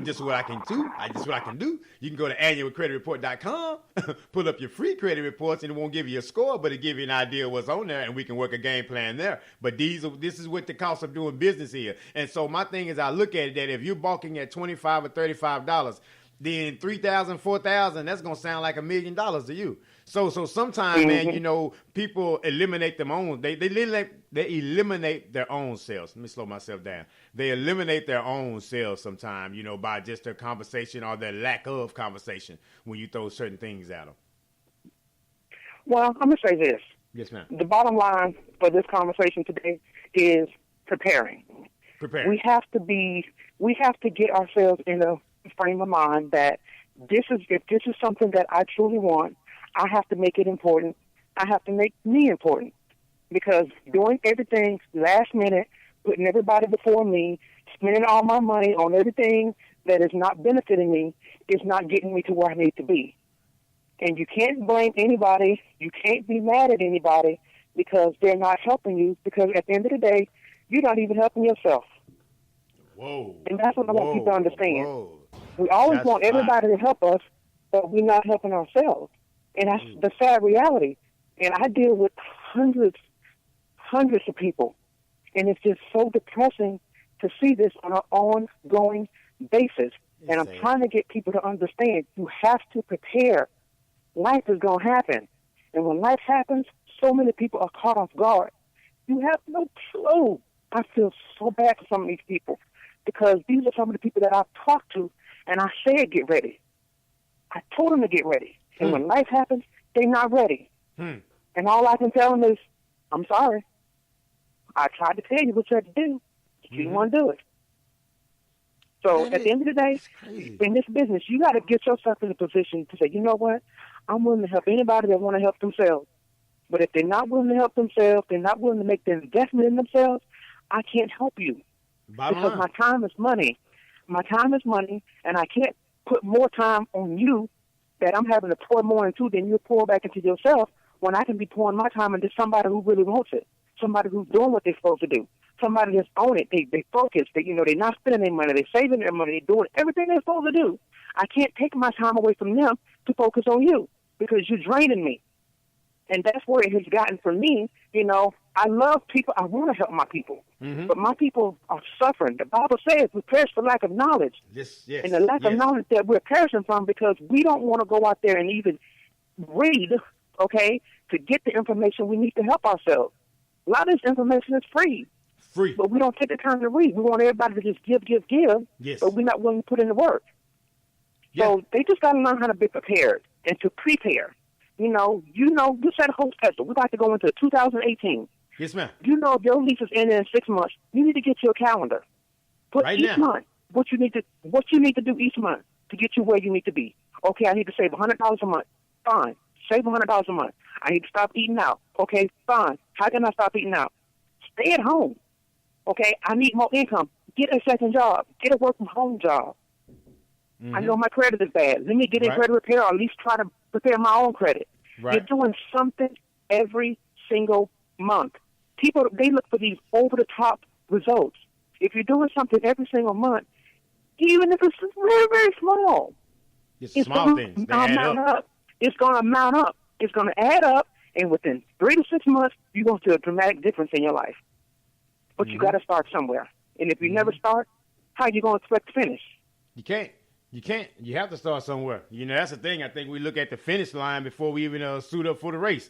Just what I can do. Just what I can do. You can go to annualcreditreport.com, pull up your free credit reports, and it won't give you a score, but it give you an idea of what's on there, and we can work a game plan there. But this is what the cost of doing business here. And so my thing is, I look at it that if you're bulking at $25 or $35, then $3,000, $4,000, that's gonna sound like $1 million to you. So sometimes, man, people eliminate their own. They eliminate their own sales. Let me slow myself down. They eliminate their own sales sometimes, by just their conversation or their lack of conversation when you throw certain things at them. Well, I'm gonna say this. Yes, ma'am. The bottom line for this conversation today is preparing. We have to get ourselves in a frame of mind that if this is something that I truly want, I have to make it important. I have to make me important, because doing everything last minute, putting everybody before me, spending all my money on everything that is not benefiting me is not getting me to where I need to be. And you can't blame anybody. You can't be mad at anybody because they're not helping you, because at the end of the day, you're not even helping yourself. Whoa. And that's what I want people to understand. Whoa. We always want everybody to help us, but we're not helping ourselves. And that's the sad reality. And I deal with hundreds of people. And it's just so depressing to see this on an ongoing basis. And I'm trying to get people to understand, you have to prepare. Life is going to happen. And when life happens, so many people are caught off guard. You have no clue. I feel so bad for some of these people, because these are some of the people that I've talked to, and I said, get ready. I told them to get ready. And when life happens, they're not ready. And all I can tell them is, I'm sorry. I tried to tell you what you had to do. You didn't want to do it. So at the end of the day, in this business, you got to get yourself in a position to say, you know what? I'm willing to help anybody that want to help themselves. But if they're not willing to help themselves, they're not willing to make the investment in themselves, I can't help you. Because my time is money. My time is money, and I can't put more time on you that I'm having to pour more into than you pour back into yourself, when I can be pouring my time into somebody who really wants it, somebody who's doing what they're supposed to do, somebody that's on it. They focus. They're not spending their money. They're saving their money. They're doing everything they're supposed to do. I can't take my time away from them to focus on you, because you're draining me. And that's where it has gotten for me. I love people. I want to help my people. But my people are suffering. The Bible says we perish for lack of knowledge. Yes. And the lack of knowledge that we're perishing from, because we don't want to go out there and even read, to get the information we need to help ourselves. A lot of this information is free. But we don't take the time to read. We want everybody to just give. Yes. But we're not willing to put in the work. Yeah. So they just got to learn how to be prepared and to prepare. You said host schedule. We're about to go into 2018. Yes, ma'am. If your lease is ending in 6 months, you need to get your calendar. Put right each month what you need to do each month to get you where you need to be. Okay, I need to save $100 a month. Fine. Save $100 a month. I need to stop eating out. Okay, fine. How can I stop eating out? Stay at home. Okay, I need more income. Get a second job. Get a work from home job. I know my credit is bad. Let me get in credit repair, or at least try to prepare my own credit. You're doing something every single month. People, they look for these over-the-top results. If you're doing something every single month, even if it's very, very small, it's small things. They add up. It's going to mount up. It's going to add up, and within 3 to 6 months, you're going to see a dramatic difference in your life. But you got to start somewhere. And if you never start, how are you going to expect to finish? You can't. You have to start somewhere. That's the thing. I think we look at the finish line before we even suit up for the race.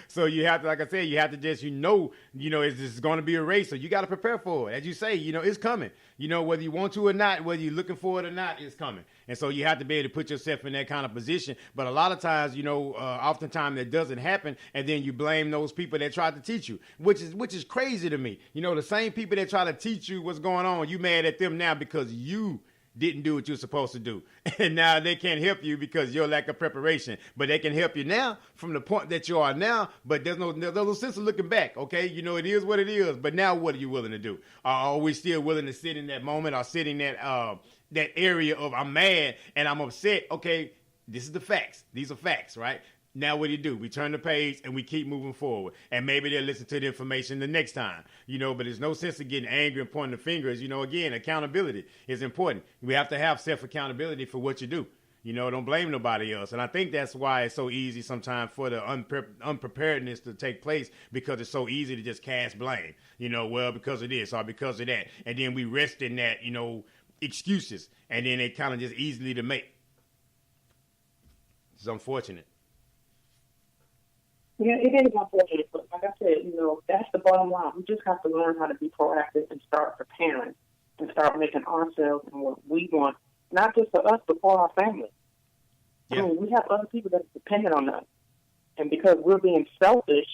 So you have to, like I said, you have to just, it's going to be a race. So you got to prepare for it. As you say, it's coming. Whether you want to or not, whether you're looking for it or not, it's coming. And so you have to be able to put yourself in that kind of position. But a lot of times, oftentimes that doesn't happen. And then you blame those people that tried to teach you, which is crazy to me. The same people that try to teach you what's going on, you mad at them now because you didn't do what you're supposed to do. And now they can't help you because of your lack of preparation. But they can help you now from the point that you are now. But there's no sense of looking back, okay? It is what it is. But now what are you willing to do? Are we still willing to sit in that moment or sit in that area of I'm mad and I'm upset? Okay, this is the facts. These are facts, right? Now what do? We turn the page and we keep moving forward. And maybe they'll listen to the information the next time. But there's no sense of getting angry and pointing the fingers. Again, accountability is important. We have to have self-accountability for what you do. Don't blame nobody else. And I think that's why it's so easy sometimes for the unpreparedness to take place, because it's so easy to just cast blame. Well, because of this or because of that. And then we rest in that, excuses. And then they kind of just easily to make. It's unfortunate. Yeah, it is unfortunate, but like I said, that's the bottom line. We just have to learn how to be proactive and start preparing and start making ourselves and what we want, not just for us, but for our family. Yeah. I mean, we have other people that are dependent on us. And because we're being selfish,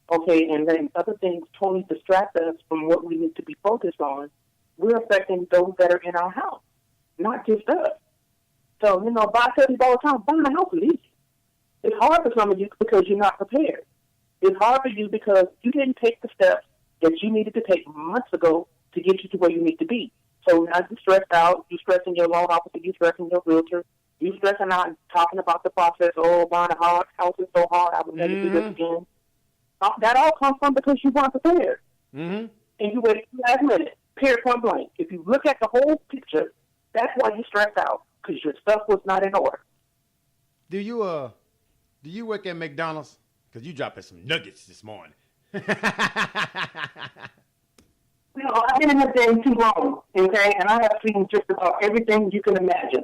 and letting other things totally distract us from what we need to be focused on, we're affecting those that are in our house, not just us. So, I tell people all the time, buying a house is easy. It's hard for some of you because you're not prepared. It's hard for you because you didn't take the steps that you needed to take months ago to get you to where you need to be. So now you're stressed out. You're stressing your loan officer. You're stressing your realtor. You're stressing out and talking about the process. Oh, buying a house is so hard. I would never do this again. That all comes from because you weren't prepared. Mm-hmm. And you waited last minute, period, point blank. If you look at the whole picture, that's why you're stressed out, because your stuff was not in order. Do you work at McDonald's? Because you dropping some nuggets this morning. I've been in this game too long, okay? And I have seen just about everything you can imagine.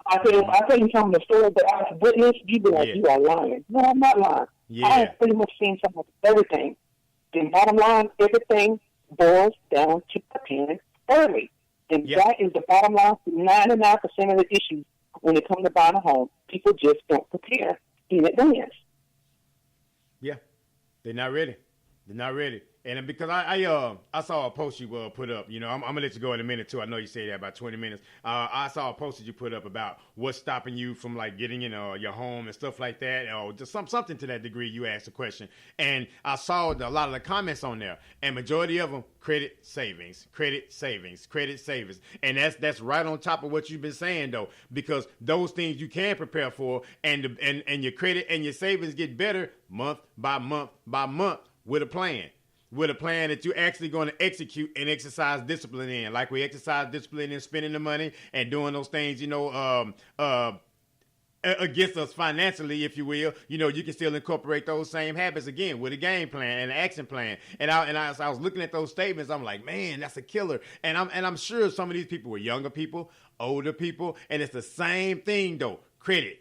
I tell you some of the stories that I've witnessed, you'd be like, you are lying. No, I'm not lying. Yeah. I have pretty much seen some of everything. And bottom line, everything boils down to preparing early. And that is the bottom line for 99% of the issues when it comes to buying a home. People just don't prepare in advance. Yeah, they're not ready. They're not ready. And because I saw a post you put up, I'm gonna let you go in a minute too. I know you say that about 20 minutes. I saw a post that you put up about what's stopping you from like getting in your home and stuff like that, or just something to that degree. You asked a question, and I saw a lot of the comments on there, and majority of them credit savings, and that's right on top of what you've been saying though, because those things you can prepare for, and your credit and your savings get better month by month by month with a plan. With a plan that you're actually going to execute and exercise discipline in, like we exercise discipline in spending the money and doing those things, against us financially, if you will. You can still incorporate those same habits again with a game plan and an action plan. And I was looking at those statements, I'm like, man, that's a killer. And I'm sure some of these people were younger people, older people, and it's the same thing though. Credit.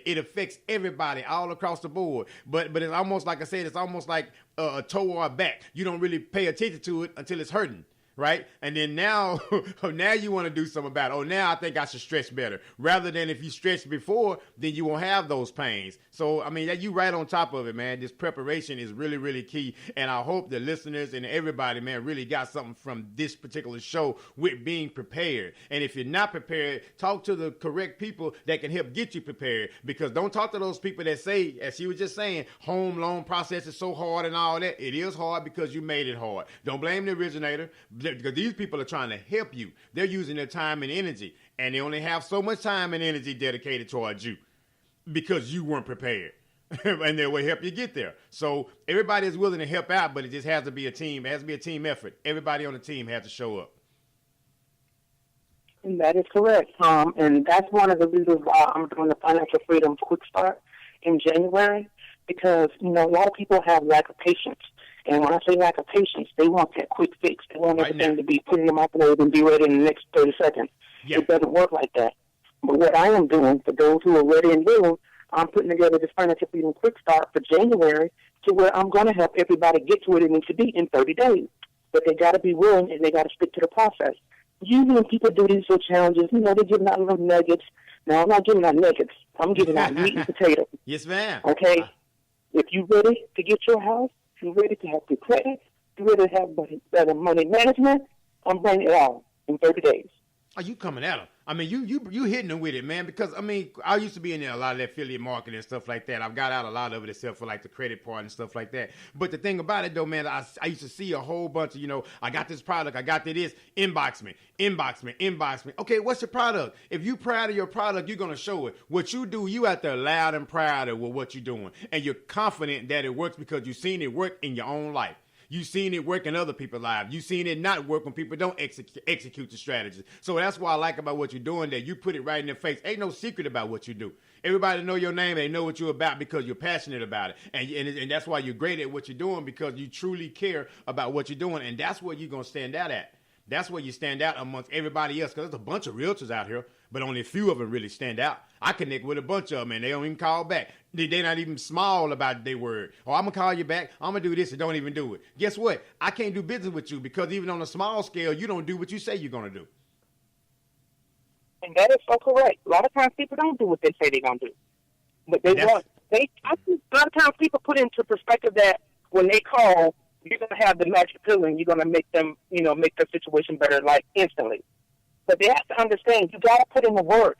It affects everybody all across the board. But it's almost like I said, it's almost like a toe or a back. You don't really pay attention to it until it's hurting. Right? And then now you want to do something about it. Oh, now I think I should stretch better. Rather than if you stretched before, then you won't have those pains. So, I mean, you right on top of it, man. This preparation is really, really key. And I hope the listeners and everybody, man, really got something from this particular show with being prepared. And if you're not prepared, talk to the correct people that can help get you prepared. Because don't talk to those people that say, as she was just saying, home loan process is so hard and all that. It is hard because you made it hard. Don't blame the originator. Because these people are trying to help you. They're using their time and energy, and they only have so much time and energy dedicated towards you because you weren't prepared. And they will help you get there. So everybody is willing to help out, but it just has to be a team. It has to be a team effort. Everybody on the team has to show up. And that is correct. And that's one of the reasons why I'm doing the Financial Freedom Quick Start in January, because, a lot of people have lack of patience. And when I say lack of patience, they want that quick fix. They want everything to be put in the microwave and be ready in the next 30 seconds. Yeah. It doesn't work like that. But what I am doing, for those who are ready and willing, I'm putting together this Financial Freedom Quick Start for January to where I'm going to help everybody get to where they need to be in 30 days. But they got to be willing and they got to stick to the process. Usually when people do these little challenges, they're giving out little nuggets. Now, I'm not giving out nuggets. I'm giving out meat and potatoes. Yes, ma'am. Okay? If you're ready to get your house, you're ready to have good credit, you're ready to have better money management, I'm bringing it all in 30 days. Oh, you coming at them. I mean, you hitting them with it, man. Because I mean, I used to be in there a lot of that affiliate marketing and stuff like that. I've got out a lot of it except for like the credit part and stuff like that. But the thing about it though, man, I used to see a whole bunch of, I got this product, I got this, inbox me, inbox me, inbox me. Okay, what's your product? If you proud of your product, you're gonna show it. What you do, you out there loud and proud of what you're doing, and you're confident that it works because you've seen it work in your own life. You've seen it work in other people's lives. You've seen it not work when people don't execute the strategies. So that's what I like about what you're doing, that you put it right in their face. Ain't no secret about what you do. Everybody know your name. They know what you're about because you're passionate about it. And that's why you're great at what you're doing, because you truly care about what you're doing. And that's where you're going to stand out at. That's where you stand out amongst everybody else, because there's a bunch of realtors out here, but only a few of them really stand out. I connect with a bunch of them, and they don't even call back. They're not even small about their word. Oh, I'm going to call you back. I'm going to do this, and don't even do it. Guess what? I can't do business with you because even on a small scale, you don't do what you say you're going to do. And that is so correct. A lot of times people don't do what they say they're going to do. But I think a lot of times people put into perspective that when they call, you're going to have the magic pill and you're going to make them, make their situation better, like, instantly. But they have to understand, you got to put in the work.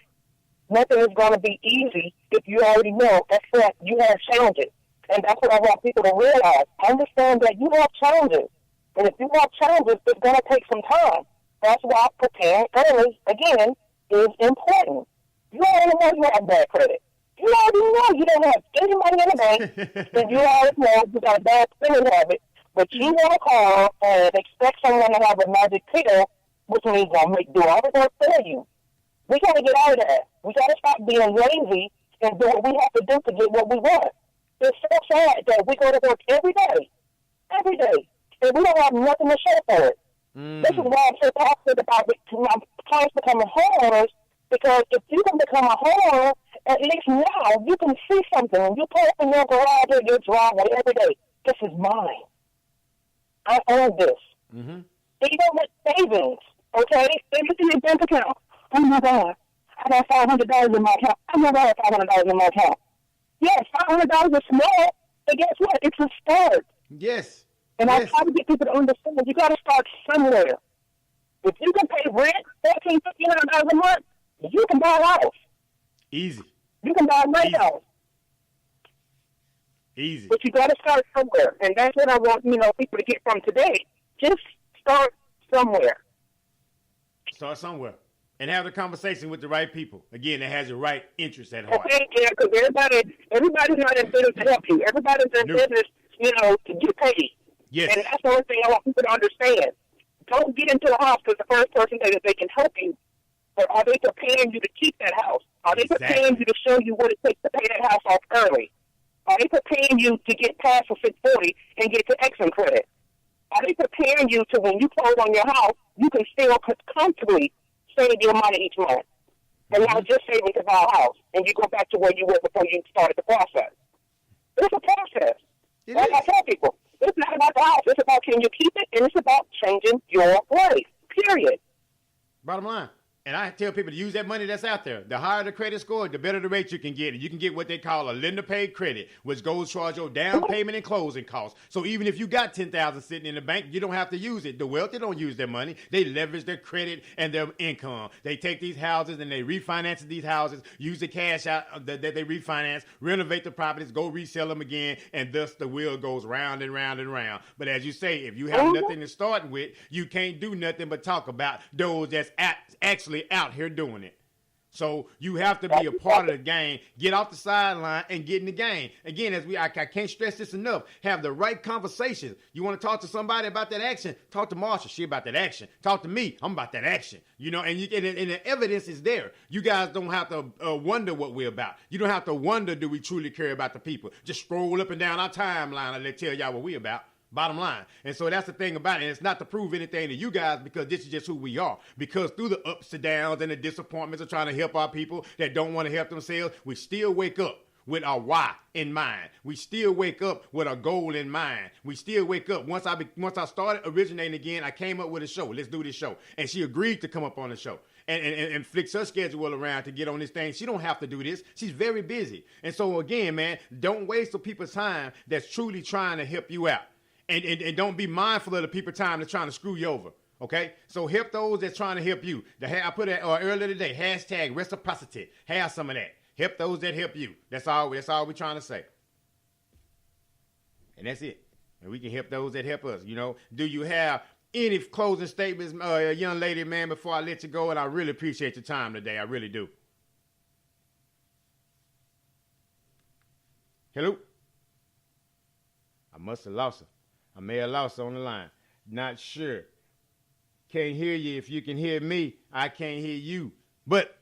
Nothing is going to be easy if you already know that you have challenges. And that's what I want people to realize. Understand that you have challenges. And if you have challenges, it's going to take some time. That's why preparing early, again, is important. You already know you have bad credit. You already know you don't have any money in the bank. And you already know you got a bad spending habit. But you want to call and expect someone to have a magic pill, which means they'll do all the work for you. We got to get out of that. We got to stop being lazy and do what we have to do to get what we want. It's so sad that we go to work every day, and we don't have nothing to show for it. This is why I'm so passionate about my clients becoming homeowners, because if you can become a homeowner, at least now you can see something. You pull up in your garage or your driveway every day. This is mine. I own this. Even with savings, okay? They look in your bank account. Oh my God, I got $500 in my account. I never had $500 in my account. Yes, $500 is small, but guess what? It's a start. Yes. And I try to get people to understand you got to start somewhere. If you can pay rent, $1,400, $1,500 a month, you can buy a house. Easy. You can buy a nice house. Easy. But you got to start somewhere, and that's what I want people to get from today. Just start somewhere. Start somewhere. And have the conversation with the right people. Again, that has your right interest at heart. Okay, yeah, because everybody's not in business to help you. Everybody's in business, to get paid. Yes. And that's the only thing I want people to understand. Don't get into a house because the first person that they can help you, but are they preparing you to keep that house? Are they preparing you to show you what it takes to pay that house off early? Are they preparing you to get past the 640 and get to Exxon credit? Are they preparing you to, when you close on your house, you can still comfortably save your money each month and not just saving to buy a house and you go back to where you were before you started the process? It's a process. Like I tell people, it's not about the house. It's about can you keep it, and it's about changing your life, period. Bottom line. And I tell people to use that money that's out there. The higher the credit score, the better the rate you can get. And you can get what they call a lender-paid credit, which goes towards your down payment and closing costs. So even if you got $10,000 sitting in the bank, you don't have to use it. The wealthy don't use their money. They leverage their credit and their income. They take these houses and they refinance these houses, use the cash out that they refinance, renovate the properties, go resell them again, and thus the wheel goes round and round and round. But as you say, if you have nothing to start with, you can't do nothing but talk about those that's actually out here doing it. So you have to be a part of the game. Get off the sideline and get in the game. Again, I can't stress this enough. Have the right conversations. You want to talk to somebody about that action? Talk to Marcia. She about that action. Talk to me. I'm about that action. And the evidence is there. You guys don't have to wonder what we're about. You don't have to wonder, do we truly care about the people? Just scroll up and down our timeline and let's tell y'all what we're about. Bottom line. And so that's the thing about it. And it's not to prove anything to you guys, because this is just who we are. Because through the ups and downs and the disappointments of trying to help our people that don't want to help themselves, we still wake up with our why in mind. We still wake up with a goal in mind. We still wake up. Once I started originating again, I came up with a show. Let's do this show. And she agreed to come up on the show and fix her schedule around to get on this thing. She don't have to do this. She's very busy. And so again, man, don't waste the people's time that's truly trying to help you out. And don't be mindful of the people's time that's trying to screw you over. Okay, so help those that's trying to help you. I put it earlier today. Hashtag reciprocity. Have some of that. Help those that help you. That's all. That's all we're trying to say. And that's it. And we can help those that help us. You know. Do you have any closing statements, young lady, man? Before I let you go, and I really appreciate your time today. I really do. Hello. I must have lost her. I may have lost her on the line. Not sure. Can't hear you. If you can hear me, I can't hear you. But